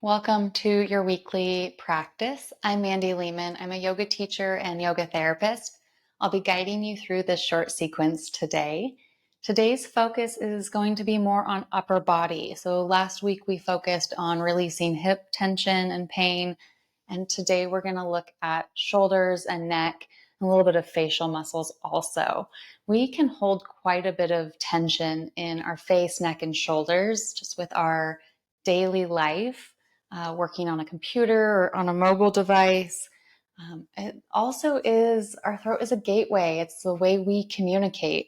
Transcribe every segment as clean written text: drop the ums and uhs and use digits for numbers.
Welcome to your weekly practice. I'm Mandy Lehman. I'm a yoga teacher and yoga therapist. I'll be guiding you through this short sequence today. Today's focus is going to be more on upper body. So last week we focused on releasing hip tension and pain. And today we're going to look at shoulders and neck and a little bit of facial muscles also. We can hold quite a bit of tension in our face, neck, and shoulders just with our daily life, working on a computer or on a mobile device. It also is, our throat is a gateway. It's the way we communicate.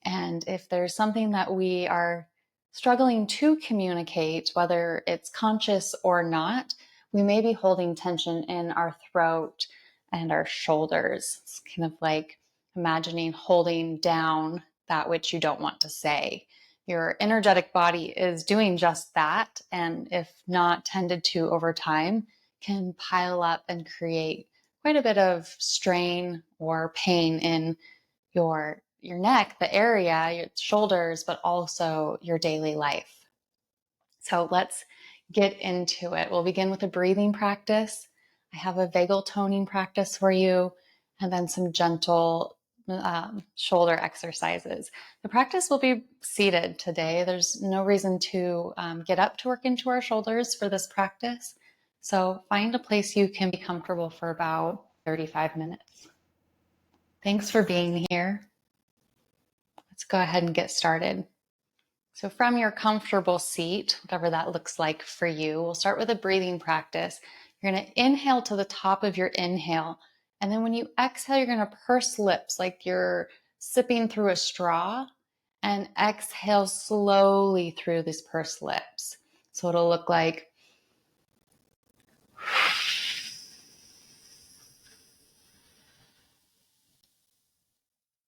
And if there's something that we are struggling to communicate, whether it's conscious or not, we may be holding tension in our throat and our shoulders. It's kind of like imagining holding down that which you don't want to say. Your energetic body is doing just that, and if not tended to over time, can pile up and create quite a bit of strain or pain in your neck, the area, your shoulders, but also your daily life. So let's get into it. We'll begin with a breathing practice. I have a vagal toning practice for you, and then some gentle shoulder exercises. The practice will be seated today. There's no reason to get up to work into our shoulders for this practice. So find a place you can be comfortable for about 35 minutes. Thanks for being here. Let's go ahead and get started. So from your comfortable seat, whatever that looks like for you, we'll start with a breathing practice. You're going to inhale to the top of your inhale. And then when you exhale, you're going to purse lips like you're sipping through a straw, and exhale slowly through these pursed lips. So it'll look like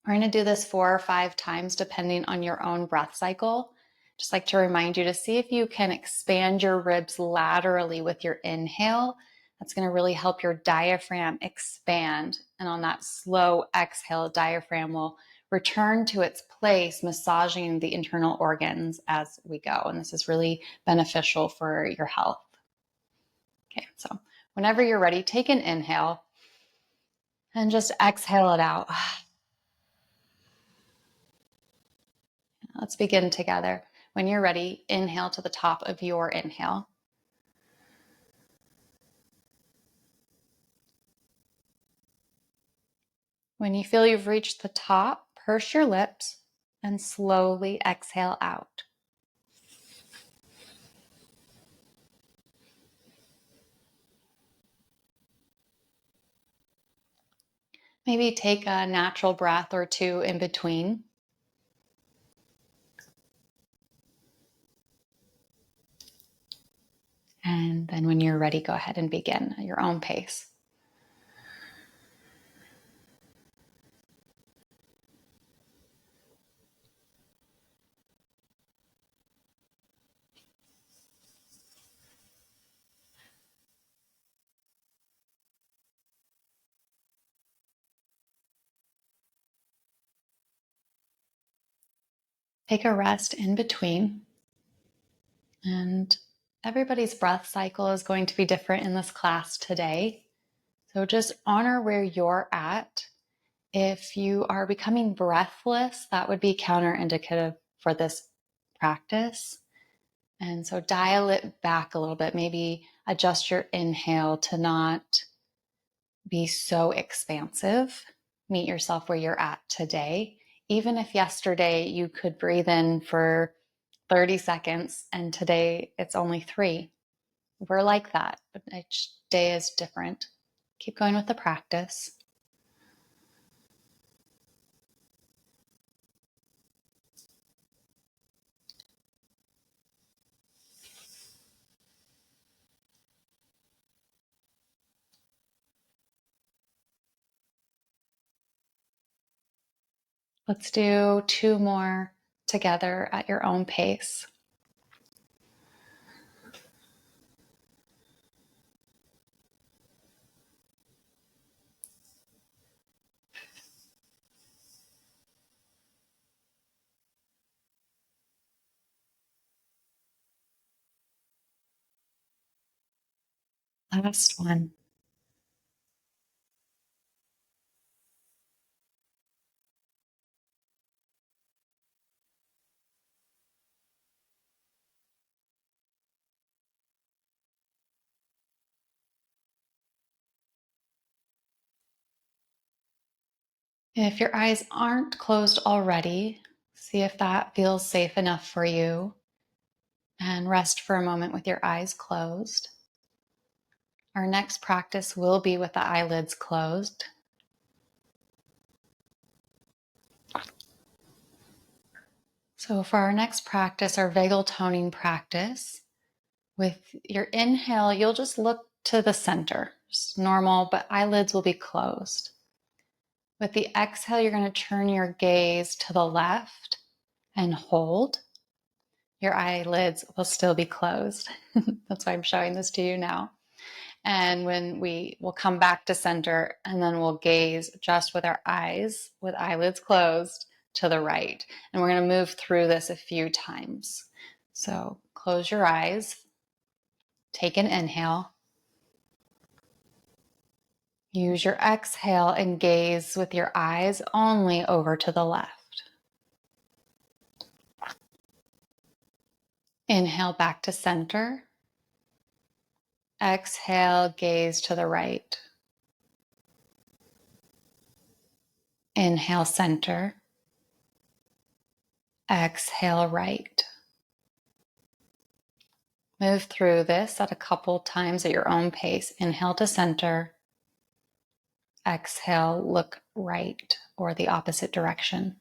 we're going to do this 4 or 5 times depending on your own breath cycle. Just like to remind you to see if you can expand your ribs laterally with your inhale. That's going to really help your diaphragm expand. And on that slow exhale, diaphragm will return to its place, massaging the internal organs as we go. And this is really beneficial for your health. Okay, so whenever you're ready, take an inhale and just exhale it out. Let's begin together. When you're ready, inhale to the top of your inhale. When you feel you've reached the top, purse your lips and slowly exhale out. Maybe take a natural breath or two in between. And then when you're ready, go ahead and begin at your own pace. Take a rest in between. And everybody's breath cycle is going to be different in this class today. So just honor where you're at. If you are becoming breathless, that would be counterindicative for this practice. And so dial it back a little bit. Maybe adjust your inhale to not be so expansive. Meet yourself where you're at today. Even if yesterday you could breathe in for 30 seconds and today it's only 3. We're like that, but each day is different. Keep going with the practice. Let's do 2 more together at your own pace. Last one. If your eyes aren't closed already, see if that feels safe enough for you and rest for a moment with your eyes closed. Our next practice will be with the eyelids closed. So for our next practice, our vagal toning practice, with your inhale, you'll just look to the center. It's normal, but eyelids will be closed. With the exhale, you're going to turn your gaze to the left and hold. Your eyelids will still be closed. That's why I'm showing this to you now. And when we will come back to center, and then we'll gaze just with our eyes, with eyelids closed, to the right. And we're going to move through this a few times. So close your eyes, take an inhale, use your exhale and gaze with your eyes only over to the left. Inhale back to center. Exhale, gaze to the right. Inhale, center. Exhale, right. Move through this at a couple times at your own pace. Inhale to center. Exhale, look right or the opposite direction.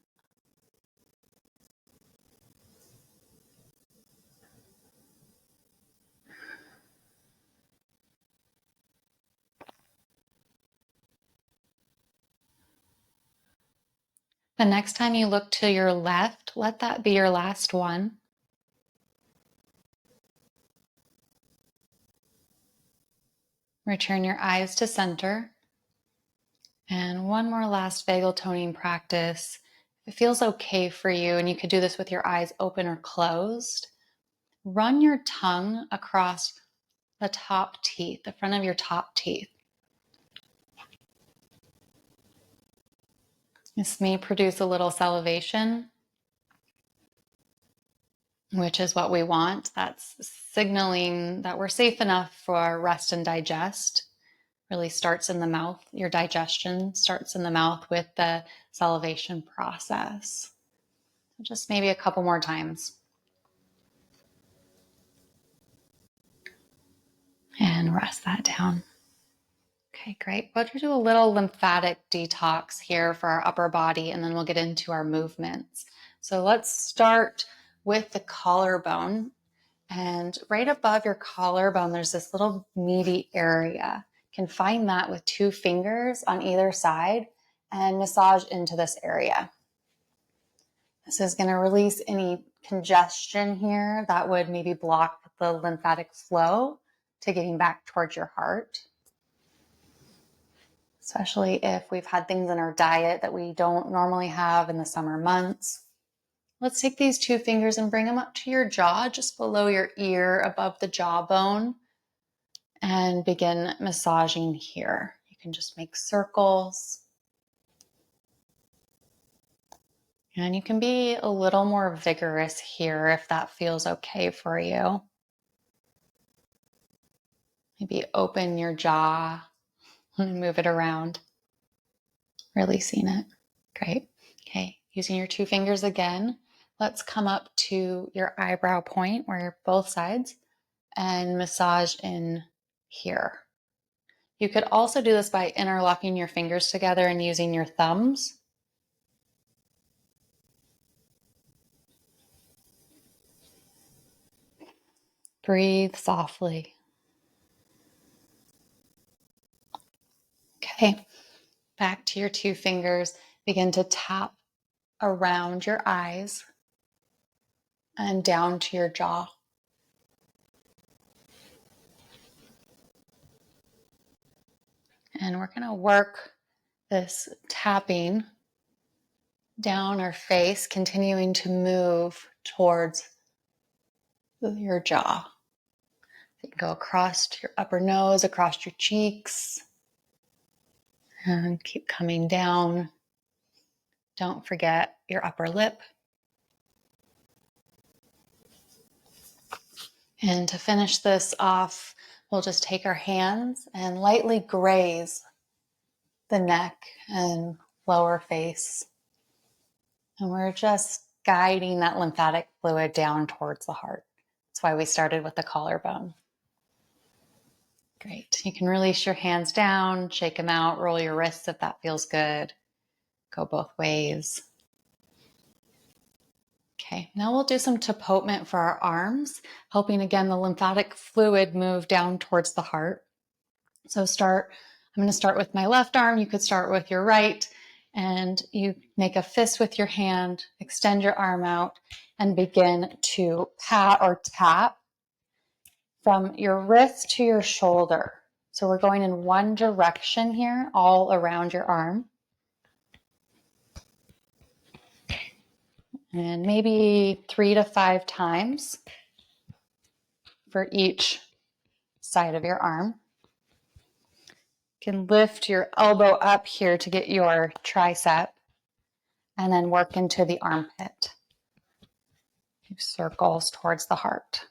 The next time you look to your left, let that be your last one. Return your eyes to center. And one more last vagal toning practice. If it feels okay for you, and you could do this with your eyes open or closed, run your tongue across the top teeth, the front of your top teeth. This may produce a little salivation, which is what we want. That's signaling that we're safe enough for rest and digest. Really starts in the mouth. Your digestion starts in the mouth with the salivation process. Just maybe a couple more times. And rest that down. Okay, great. We'll do a little lymphatic detox here for our upper body, and then we'll get into our movements. So let's start with the collarbone. And right above your collarbone, there's this little meaty area. You can find that with 2 fingers on either side and massage into this area. This is going to release any congestion here that would maybe block the lymphatic flow to getting back towards your heart. Especially if we've had things in our diet that we don't normally have in the summer months. Let's take these 2 fingers and bring them up to your jaw, just below your ear, above the jawbone, and begin massaging here. You can just make circles. And you can be a little more vigorous here if that feels okay for you. Maybe open your jaw and move it around, releasing it. Great. Okay, using your 2 fingers again, let's come up to your eyebrow point, where both sides, and massage in here. You could also do this by interlocking your fingers together and using your thumbs. Breathe softly. Okay, back to your 2 fingers. Begin to tap around your eyes and down to your jaw. And we're going to work this tapping down our face, continuing to move towards your jaw. You can go across your upper nose, across your cheeks, and keep coming down. Don't forget your upper lip. And to finish this off, we'll just take our hands and lightly graze the neck and lower face. And we're just guiding that lymphatic fluid down towards the heart. That's why we started with the collarbone. Great. You can release your hands down, shake them out, roll your wrists if that feels good. Go both ways. Okay, now we'll do some tapotement for our arms, helping again the lymphatic fluid move down towards the heart. So I'm going to start with my left arm. You could start with your right, and you make a fist with your hand, extend your arm out, and begin to pat or tap from your wrist to your shoulder. So we're going in one direction here, all around your arm. And maybe 3 to 5 times for each side of your arm. You can lift your elbow up here to get your tricep and then work into the armpit. Circles towards the heart.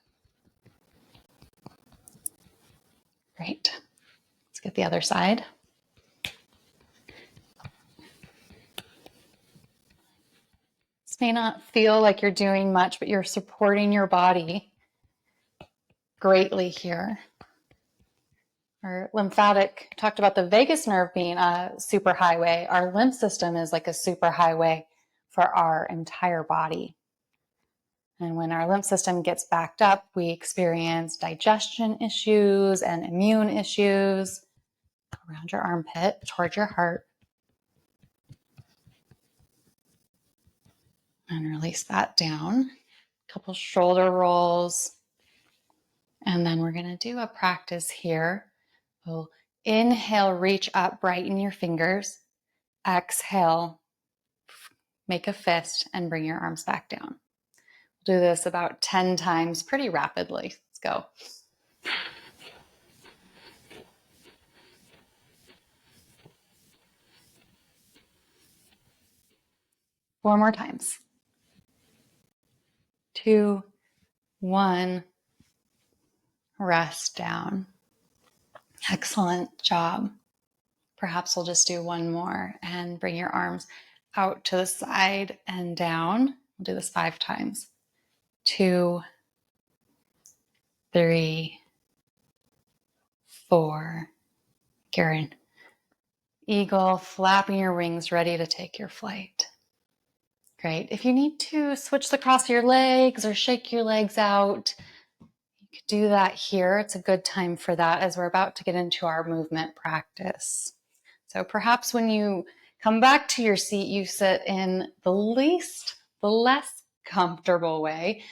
Great. Let's get the other side. This may not feel like you're doing much, but you're supporting your body greatly here. Our lymphatic, talked about the vagus nerve being a superhighway. Our lymph system is like a superhighway for our entire body. And when our lymph system gets backed up, we experience digestion issues and immune issues around your armpit, towards your heart. And release that down. A couple shoulder rolls. And then we're going to do a practice here. We'll inhale, reach up, brighten your fingers. Exhale, make a fist, and bring your arms back down. We'll do this about 10 times pretty rapidly. Let's go. Four more times. 2, 1. Rest down. Excellent job. Perhaps we'll just do one more and bring your arms out to the side and down. We'll do this 5 times. 2, 3, 4. Karen. Eagle, flapping your wings, ready to take your flight. Great. If you need to switch the cross of your legs or shake your legs out, you could do that here. It's a good time for that as we're about to get into our movement practice. So perhaps when you come back to your seat, you sit in the less comfortable way,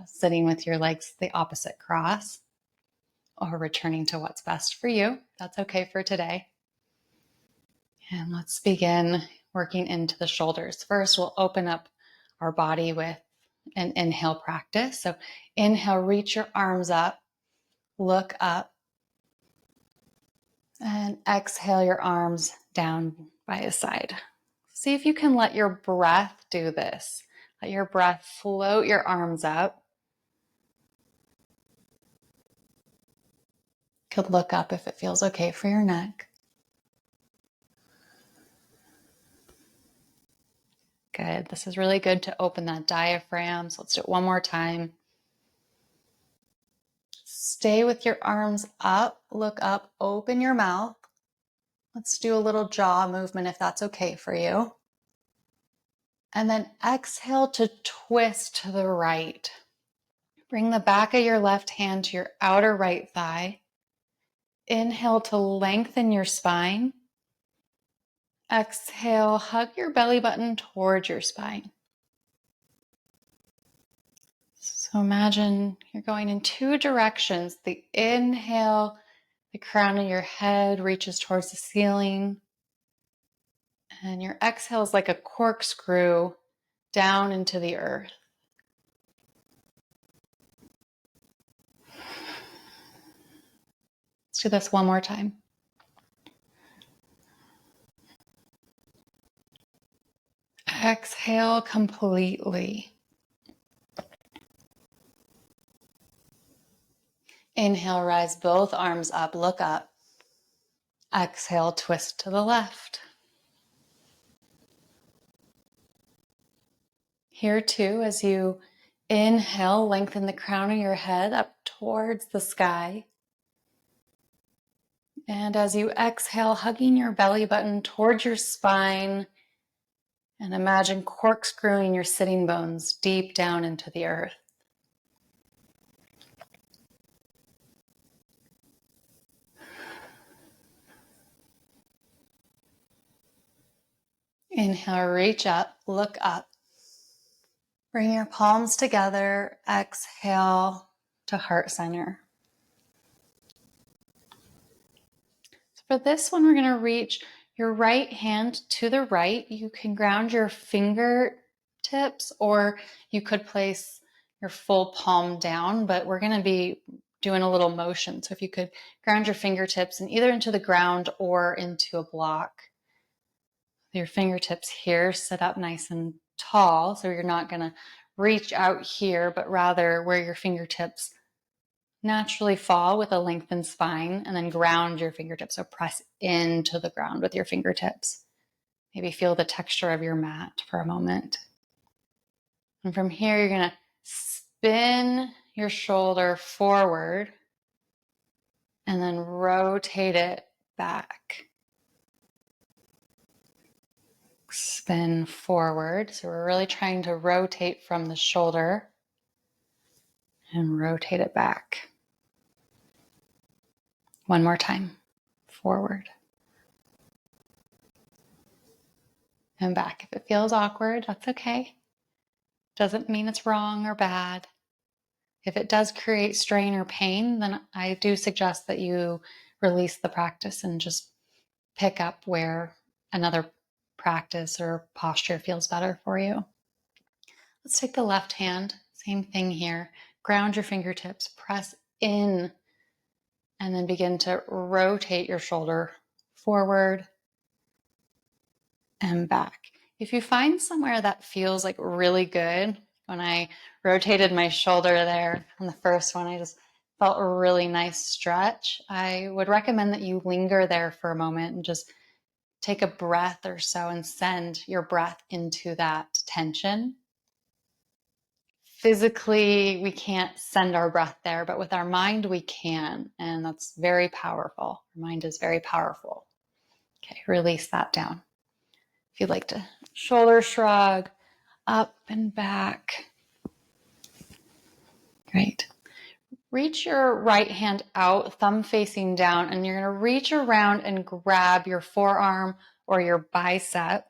sitting with your legs the opposite cross, or returning to what's best for you. That's okay for today. And let's begin working into the shoulders. First, we'll open up our body with an inhale practice. So inhale, reach your arms up, look up, and exhale your arms down by the side. See if you can let your breath do this. Let your breath float your arms up. You could look up if it feels okay for your neck. Good. This is really good to open that diaphragm. So let's do it one more time. Stay with your arms up, look up, open your mouth. Let's do a little jaw movement if that's okay for you. And then exhale to twist to the right. Bring the back of your left hand to your outer right thigh. Inhale to lengthen your spine. Exhale, hug your belly button towards your spine. So imagine you're going in 2 directions. The inhale, the crown of your head reaches towards the ceiling. And your exhale is like a corkscrew down into the earth. Let's do this one more time. Exhale completely. Inhale, rise both arms up, look up. Exhale, twist to the left. Here too, as you inhale, lengthen the crown of your head up towards the sky. And as you exhale, hugging your belly button towards your spine, and imagine corkscrewing your sitting bones deep down into the earth. Inhale, reach up, look up. Bring your palms together, exhale to heart center. So for this one, we're going to reach your right hand to the right. You can ground your fingertips, or you could place your full palm down, but we're going to be doing a little motion. So if you could ground your fingertips and either into the ground or into a block. Your fingertips here sit up nice and tall, so you're not going to reach out here, but rather where your fingertips naturally fall with a lengthened spine, and then ground your fingertips. So press into the ground with your fingertips. Maybe feel the texture of your mat for a moment. And from here, you're going to spin your shoulder forward and then rotate it back. Spin forward. So we're really trying to rotate from the shoulder and rotate it back. One more time. Forward and back. If it feels awkward, that's okay. Doesn't mean it's wrong or bad. If it does create strain or pain, then I do suggest that you release the practice and just pick up where another practice or posture feels better for you. Let's take the left hand. Same thing here. Ground your fingertips, press in, and then begin to rotate your shoulder forward and back. If you find somewhere that feels like really good, when I rotated my shoulder there on the first one, I just felt a really nice stretch. I would recommend that you linger there for a moment and just take a breath or so and send your breath into that tension. Physically, we can't send our breath there, but with our mind, we can, and that's very powerful. Our mind is very powerful. Okay, release that down. If you'd like to shoulder shrug, up and back. Great. Reach your right hand out, thumb facing down, and you're going to reach around and grab your forearm or your bicep.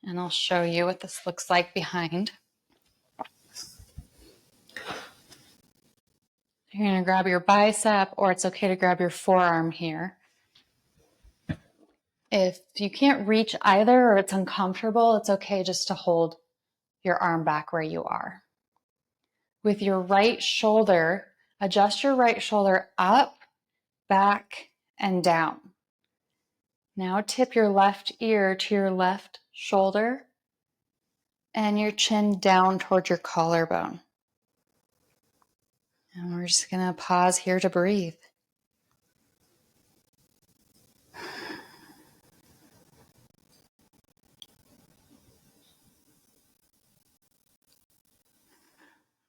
And I'll show you what this looks like behind. You're going to grab your bicep, or it's okay to grab your forearm here. If you can't reach either or it's uncomfortable, it's okay just to hold your arm back where you are. With your right shoulder, adjust your right shoulder up, back, and down. Now tip your left ear to your left shoulder and your chin down towards your collarbone. And we're just going to pause here to breathe.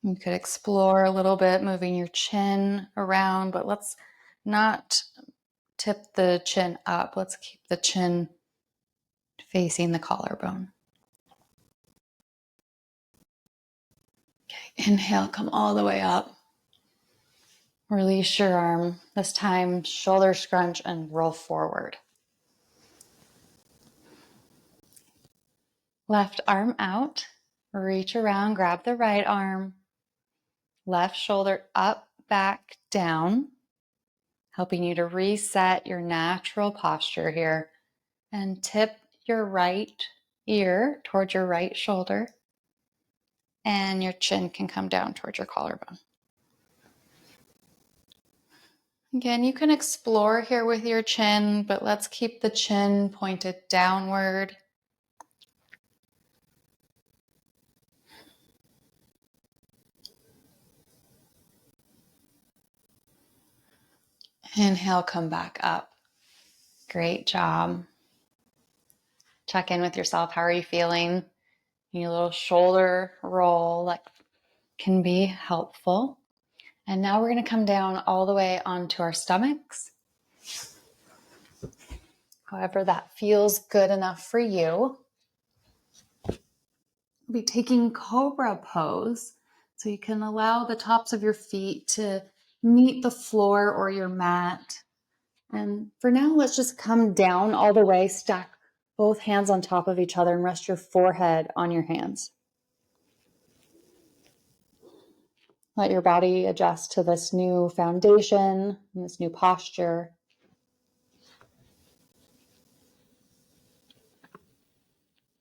You could explore a little bit, moving your chin around, but let's not tip the chin up. Let's keep the chin facing the collarbone. Okay, inhale, come all the way up. Release your arm. This time, shoulder scrunch and roll forward. Left arm out. Reach around, grab the right arm. Left shoulder up, back, down. Helping you to reset your natural posture here. And tip your right ear towards your right shoulder. And your chin can come down towards your collarbone. Again, you can explore here with your chin, but let's keep the chin pointed downward. Inhale, come back up. Great job. Check in with yourself. How are you feeling? Need a little shoulder roll that can be helpful. And now we're going to come down all the way onto our stomachs. However, that feels good enough for you. We'll be taking Cobra pose. So you can allow the tops of your feet to meet the floor or your mat. And for now, let's just come down all the way, stack both hands on top of each other and rest your forehead on your hands. Let your body adjust to this new foundation and this new posture.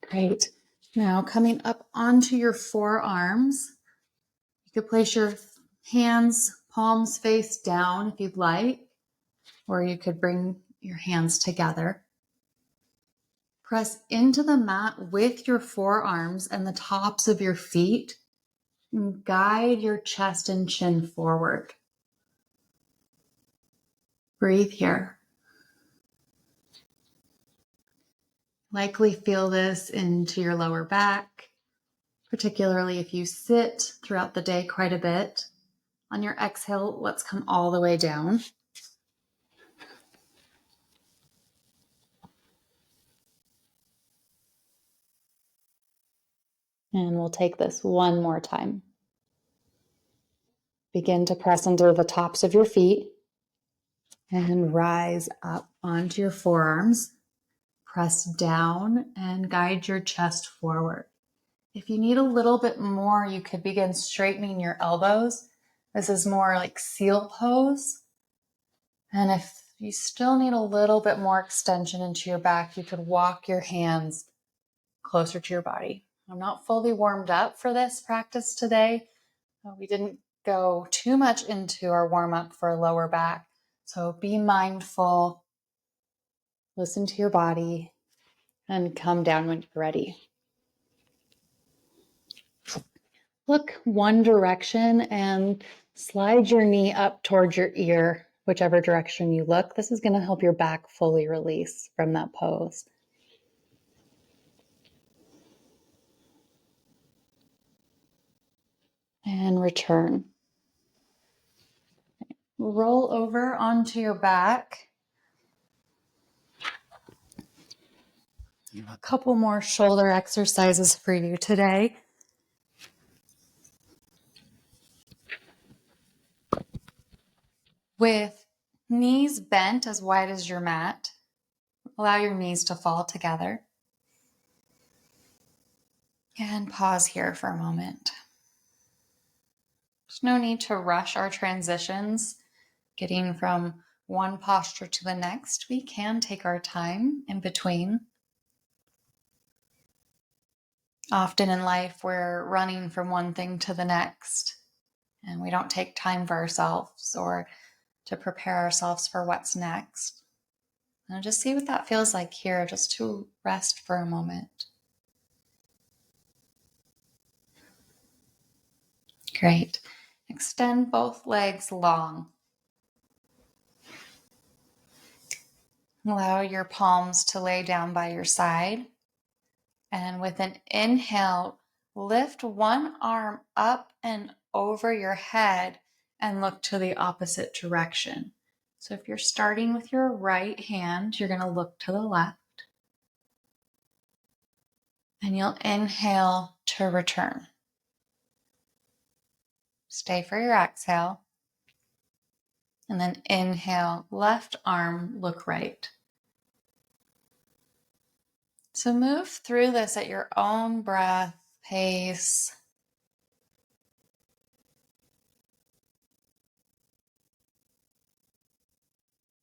Great. Now coming up onto your forearms, you could place your hands, palms face down if you'd like, or you could bring your hands together. Press into the mat with your forearms and the tops of your feet, and guide your chest and chin forward. Breathe here. Likely feel this into your lower back, particularly if you sit throughout the day quite a bit. On your exhale, let's come all the way down. And we'll take this one more time. Begin to press into the tops of your feet and rise up onto your forearms. Press down and guide your chest forward. If you need a little bit more, you could begin straightening your elbows. This is more like seal pose. And if you still need a little bit more extension into your back, you could walk your hands closer to your body. I'm not fully warmed up for this practice today. We didn't go too much into our warm-up for lower back. So be mindful, listen to your body, and come down when you're ready. Look one direction and slide your knee up towards your ear, whichever direction you look. This is going to help your back fully release from that pose. And return. Roll over onto your back. A couple more shoulder exercises for you today. With knees bent as wide as your mat, allow your knees to fall together. And pause here for a moment. There's no need to rush our transitions, getting from one posture to the next. We can take our time in between. Often in life, we're running from one thing to the next, and we don't take time for ourselves or to prepare ourselves for what's next. And just see what that feels like here, just to rest for a moment. Great. Extend both legs long. Allow your palms to lay down by your side. And with an inhale, lift one arm up and over your head and look to the opposite direction. So if you're starting with your right hand, you're going to look to the left. And you'll inhale to return. Stay for your exhale. And then inhale, left arm, look right. So move through this at your own breath pace.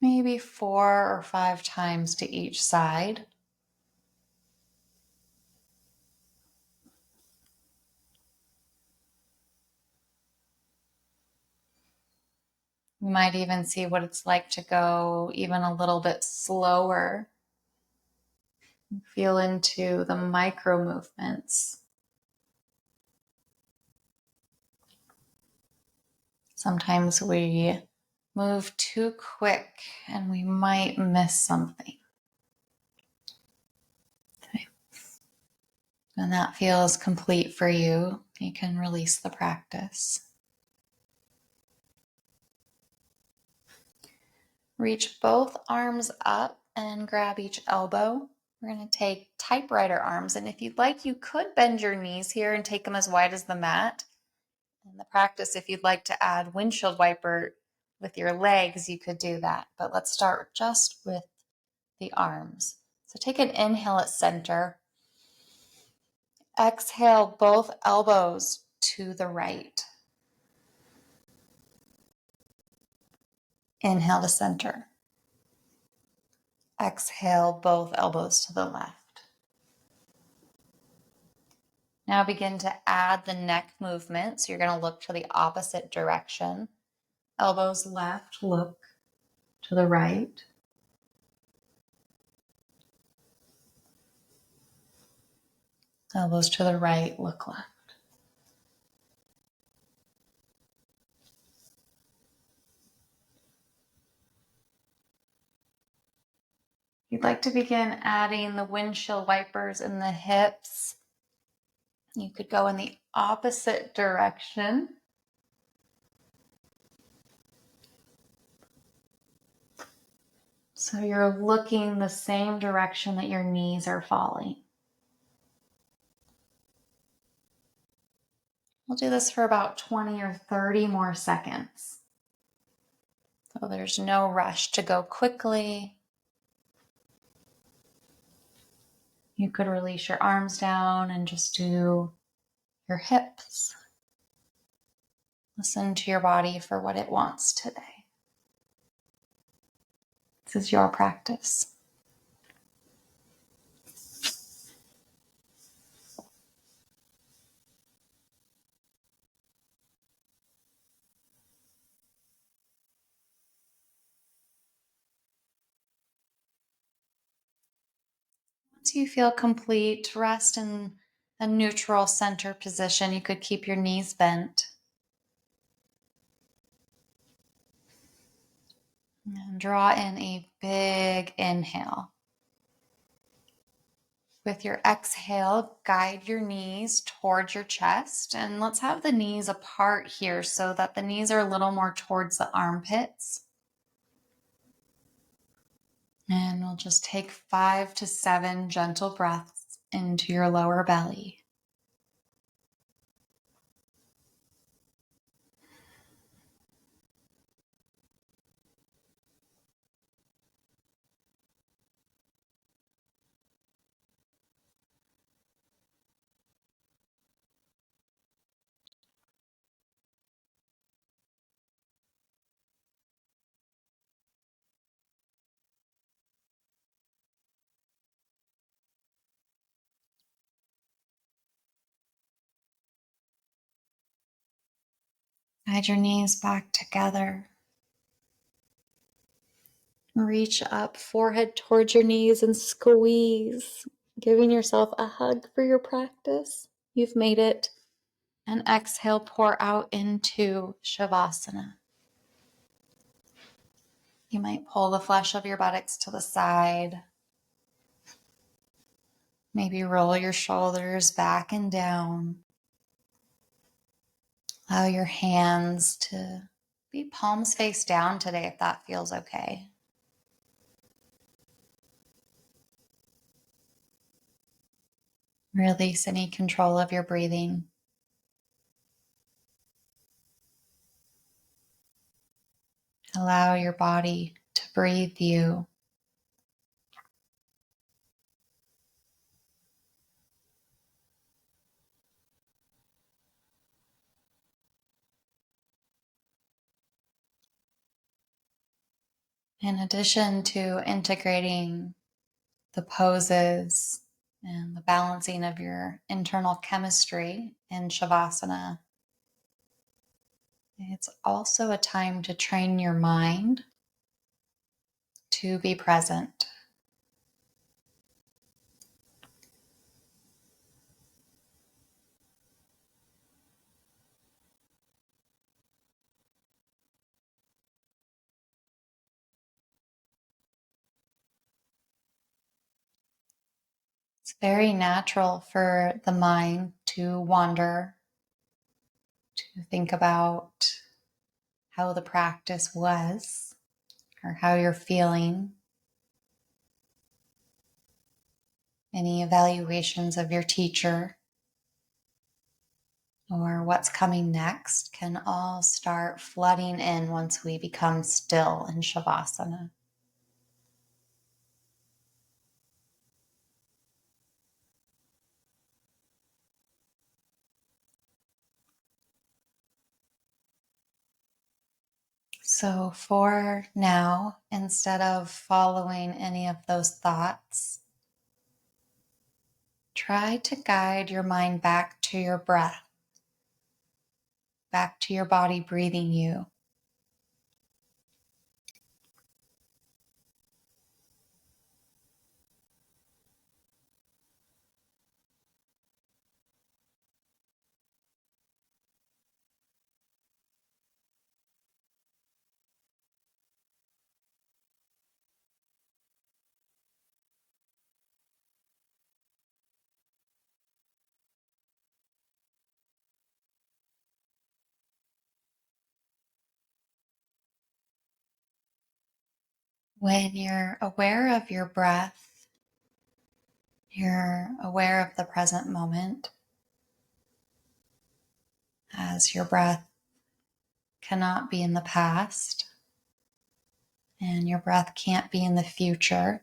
Maybe 4 or 5 times to each side. You might even see what it's like to go even a little bit slower. Feel into the micro movements. Sometimes we move too quick and we might miss something. Okay. When that feels complete for you, you can release the practice. Reach both arms up and grab each elbow. We're going to take typewriter arms, and if you'd like, you could bend your knees here and take them as wide as the mat. In the practice, if you'd like to add windshield wiper with your legs, you could do that. But let's start just with the arms. So take an inhale at center. Exhale, both elbows to the right. Inhale to center. Exhale, both elbows to the left. Now begin to add the neck movement. So you're going to look to the opposite direction. Elbows left, look to the right. Elbows to the right, look left. You'd like to begin adding the windshield wipers in the hips. You could go in the opposite direction. So you're looking the same direction that your knees are falling. We'll do this for about 20 or 30 more seconds. So there's no rush to go quickly. You could release your arms down and just do your hips. Listen to your body for what it wants today. This is your practice. Once you feel complete, rest in a neutral center position. You could keep your knees bent. And draw in a big inhale. With your exhale, guide your knees towards your chest. And let's have the knees apart here so that the knees are a little more towards the armpits. And we'll just take 5 to 7 gentle breaths into your lower belly. Guide your knees back together. Reach up, forehead towards your knees, and squeeze, giving yourself a hug for your practice. You've made it. And exhale, pour out into Savasana. You might pull the flesh of your buttocks to the side. Maybe roll your shoulders back and down. Allow your hands to be palms face down today if that feels okay. Release any control of your breathing. Allow your body to breathe you. In addition to integrating the poses and the balancing of your internal chemistry in Shavasana, It's also a time to train your mind to be present. It's very natural for the mind to wander, to think about how the practice was or how you're feeling. Any evaluations of your teacher or what's coming next can all start flooding in once we become still in Shavasana. So for now, instead of following any of those thoughts, try to guide your mind back to your breath, back to your body breathing you. When you're aware of your breath, you're aware of the present moment, as your breath cannot be in the past and your breath can't be in the future.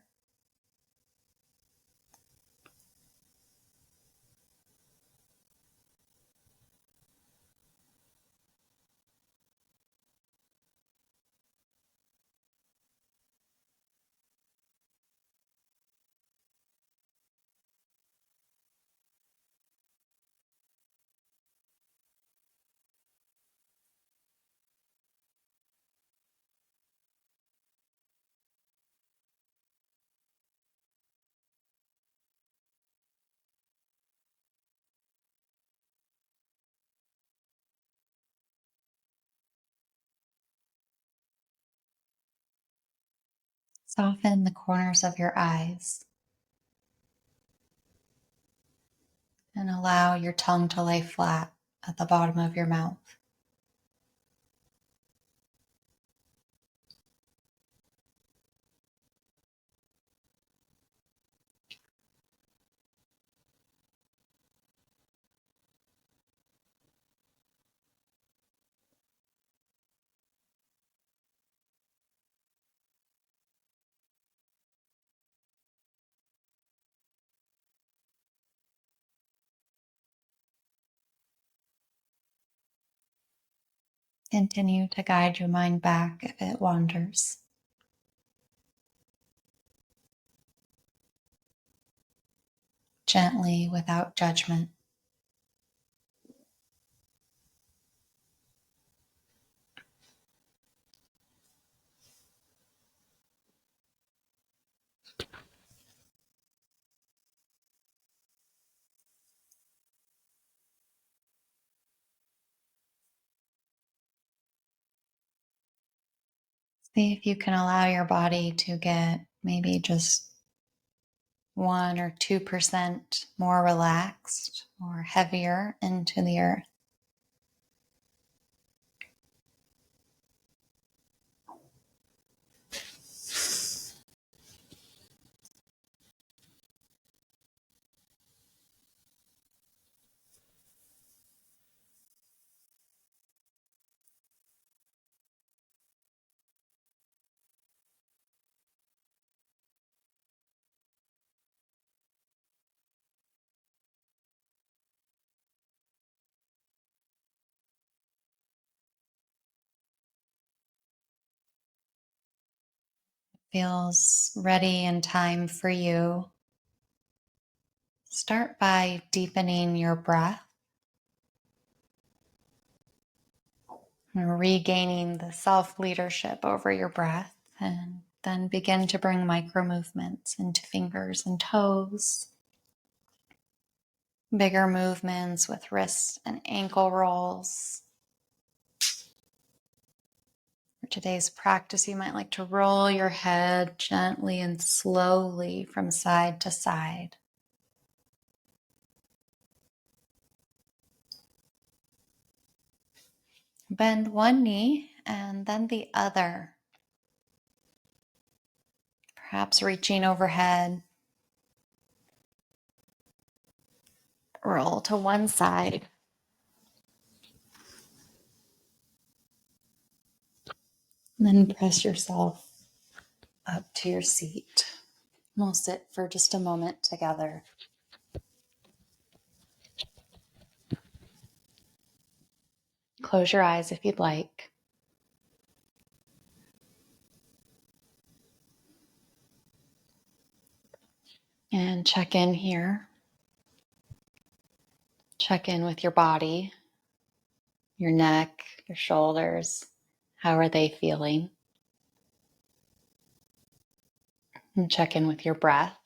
Soften the corners of your eyes and allow your tongue to lay flat at the bottom of your mouth. Continue to guide your mind back if it wanders. Gently, without judgment. See if you can allow your body to get maybe just 1 or 2% more relaxed or heavier into the earth. Feels ready and time for you. Start by deepening your breath. And regaining the self-leadership over your breath, and then begin to bring micro movements into fingers and toes. Bigger movements with wrist and ankle rolls. For today's practice, you might like to roll your head gently and slowly from side to side. Bend one knee and then the other. Perhaps reaching overhead. Roll to one side. And then press yourself up to your seat. We'll sit for just a moment together. Close your eyes if you'd like. And check in here. Check in with your body, your neck, your shoulders. How are they feeling? And check in with your breath.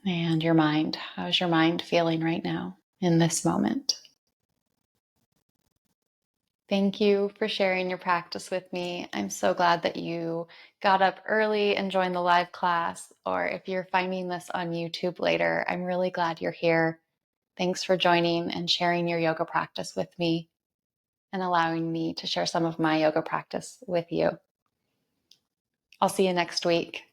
And your mind. How's your mind feeling right now in this moment? Thank you for sharing your practice with me. I'm so glad that you got up early and joined the live class, or if you're finding this on YouTube later, I'm really glad you're here. Thanks for joining and sharing your yoga practice with me and allowing me to share some of my yoga practice with you. I'll see you next week.